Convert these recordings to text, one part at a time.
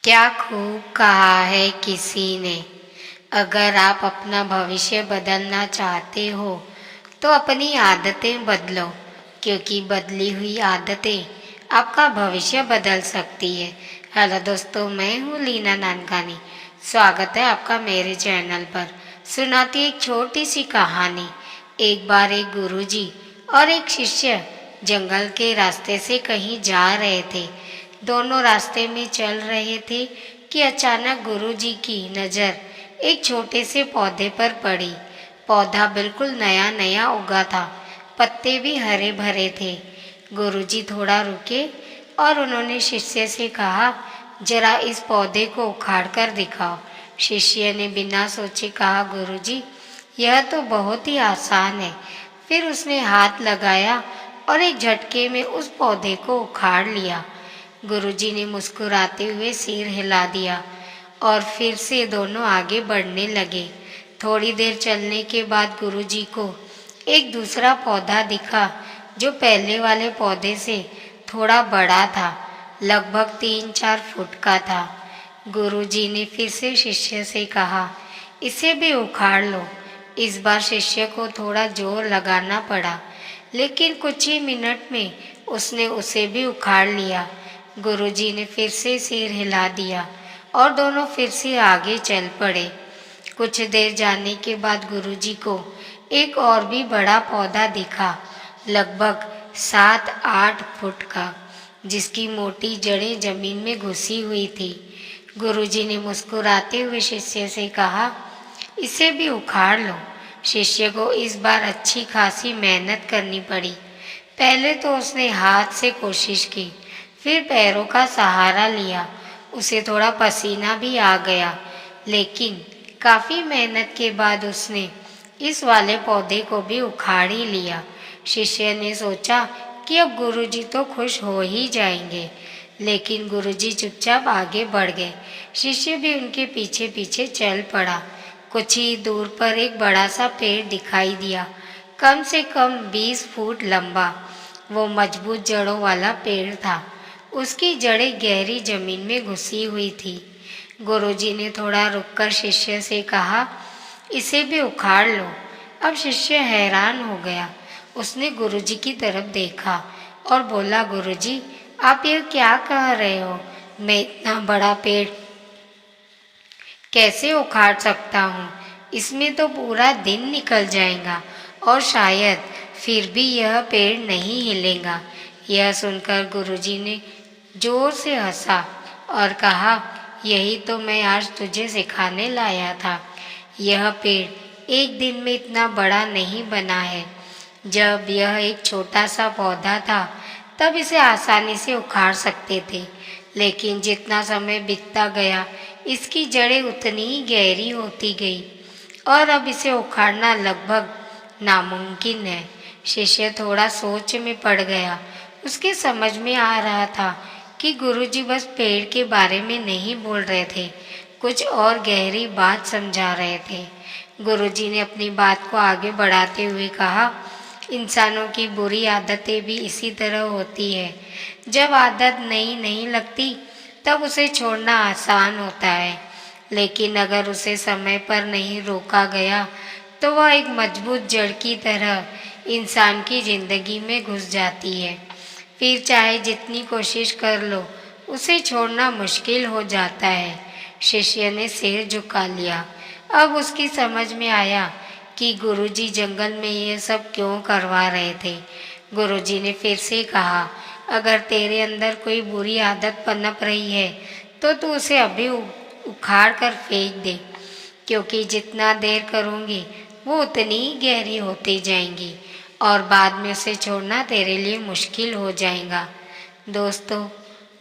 क्या खूब कहा है किसी ने। अगर आप अपना भविष्य बदलना चाहते हो तो अपनी आदतें बदलो, क्योंकि बदली हुई आदतें आपका भविष्य बदल सकती है। हेलो दोस्तों, मैं हूँ लीना नानकानी। स्वागत है आपका मेरे चैनल पर। सुनाती एक छोटी सी कहानी। एक बार एक गुरुजी और एक शिष्य जंगल के रास्ते से कहीं जा रहे थे। दोनों रास्ते में चल रहे थे कि अचानक गुरुजी की नज़र एक छोटे से पौधे पर पड़ी। पौधा बिल्कुल नया नया उगा था, पत्ते भी हरे भरे थे। गुरुजी थोड़ा रुके और उन्होंने शिष्य से कहा, जरा इस पौधे को उखाड़ कर दिखाओ। शिष्य ने बिना सोचे कहा, गुरुजी यह तो बहुत ही आसान है। फिर उसने हाथ लगाया और एक झटके में उस पौधे को उखाड़ लिया। गुरुजी ने मुस्कुराते हुए सिर हिला दिया और फिर से दोनों आगे बढ़ने लगे। थोड़ी देर चलने के बाद गुरुजी को एक दूसरा पौधा दिखा जो पहले वाले पौधे से थोड़ा बड़ा था, लगभग 3-4 फुट का था। गुरुजी ने फिर से शिष्य से कहा, इसे भी उखाड़ लो। इस बार शिष्य को थोड़ा जोर लगाना पड़ा, लेकिन कुछ ही मिनट में उसने उसे भी उखाड़ लिया। गुरुजी ने फिर से सिर हिला दिया और दोनों फिर से आगे चल पड़े। कुछ देर जाने के बाद गुरुजी को एक और भी बड़ा पौधा दिखा, लगभग 7-8 फुट का, जिसकी मोटी जड़ें जमीन में घुसी हुई थी। गुरुजी ने मुस्कुराते हुए शिष्य से कहा, इसे भी उखाड़ लो। शिष्य को इस बार अच्छी खासी मेहनत करनी पड़ी। पहले तो उसने हाथ से कोशिश की, फिर पैरों का सहारा लिया। उसे थोड़ा पसीना भी आ गया, लेकिन काफी मेहनत के बाद उसने इस वाले पौधे को भी उखाड़ ही लिया। शिष्य ने सोचा कि अब गुरुजी तो खुश हो ही जाएंगे, लेकिन गुरुजी चुपचाप आगे बढ़ गए। शिष्य भी उनके पीछे पीछे चल पड़ा। कुछ ही दूर पर एक बड़ा सा पेड़ दिखाई दिया, कम से कम 20 फुट लंबा। वो मजबूत जड़ों वाला पेड़ था। उसकी जड़ें गहरी जमीन में घुसी हुई थी। गुरुजी ने थोड़ा रुककर शिष्य से कहा, इसे भी उखाड़ लो। अब शिष्य हैरान हो गया। उसने गुरुजी की तरफ देखा और बोला, गुरुजी आप ये क्या कह रहे हो? मैं इतना बड़ा पेड़ कैसे उखाड़ सकता हूँ? इसमें तो पूरा दिन निकल जाएगा और शायद फिर भी यह पेड़ नहीं हिलेगा। यह सुनकर गुरुजी ने जोर से हंसा और कहा, यही तो मैं आज तुझे सिखाने लाया था। यह पेड़ एक दिन में इतना बड़ा नहीं बना है। जब यह एक छोटा सा पौधा था तब इसे आसानी से उखाड़ सकते थे, लेकिन जितना समय बीतता गया इसकी जड़ें उतनी ही गहरी होती गई और अब इसे उखाड़ना लगभग नामुमकिन है। शिष्य थोड़ा सोच में पड़ गया। उसके समझ में आ रहा था कि गुरुजी बस पेड़ के बारे में नहीं बोल रहे थे, कुछ और गहरी बात समझा रहे थे। गुरुजी ने अपनी बात को आगे बढ़ाते हुए कहा, इंसानों की बुरी आदतें भी इसी तरह होती है। जब आदत नई नहीं लगती तब उसे छोड़ना आसान होता है, लेकिन अगर उसे समय पर नहीं रोका गया तो वह एक मजबूत जड़ की तरह इंसान की जिंदगी में घुस जाती है। फिर चाहे जितनी कोशिश कर लो, उसे छोड़ना मुश्किल हो जाता है। शिष्य ने सिर झुका लिया। अब उसकी समझ में आया कि गुरुजी जंगल में ये सब क्यों करवा रहे थे। गुरुजी ने फिर से कहा, अगर तेरे अंदर कोई बुरी आदत पनप रही है तो तू उसे अभी उखाड़ कर फेंक दे, क्योंकि जितना देर करोगे वो उतनी ही गहरी होती जाएंगी और बाद में उसे छोड़ना तेरे लिए मुश्किल हो जाएगा। दोस्तों,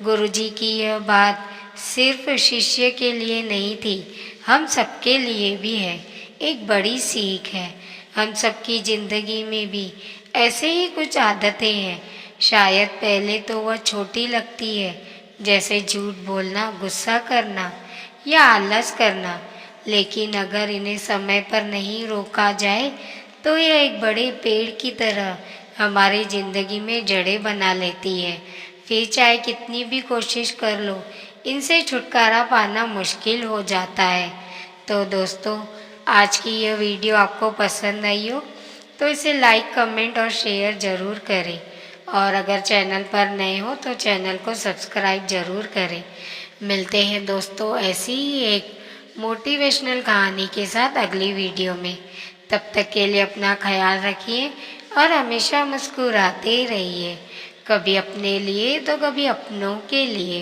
गुरुजी की यह बात सिर्फ शिष्य के लिए नहीं थी, हम सबके लिए भी है। एक बड़ी सीख है। हम सबकी जिंदगी में भी ऐसे ही कुछ आदतें हैं। शायद पहले तो वह छोटी लगती है, जैसे झूठ बोलना, गुस्सा करना या आलस करना, लेकिन अगर इन्हें समय पर नहीं रोका जाए तो यह एक बड़े पेड़ की तरह हमारी जिंदगी में जड़ें बना लेती है। फिर चाहे कितनी भी कोशिश कर लो, इनसे छुटकारा पाना मुश्किल हो जाता है। तो दोस्तों, आज की यह वीडियो आपको पसंद आई हो तो इसे लाइक, कमेंट और शेयर ज़रूर करें। और अगर चैनल पर नए हो तो चैनल को सब्सक्राइब ज़रूर करें। मिलते हैं दोस्तों ऐसी ही एक मोटिवेशनल कहानी के साथ अगली वीडियो में। तब तक के लिए अपना ख्याल रखिए और हमेशा मुस्कुराते रहिए, कभी अपने लिए तो कभी अपनों के लिए।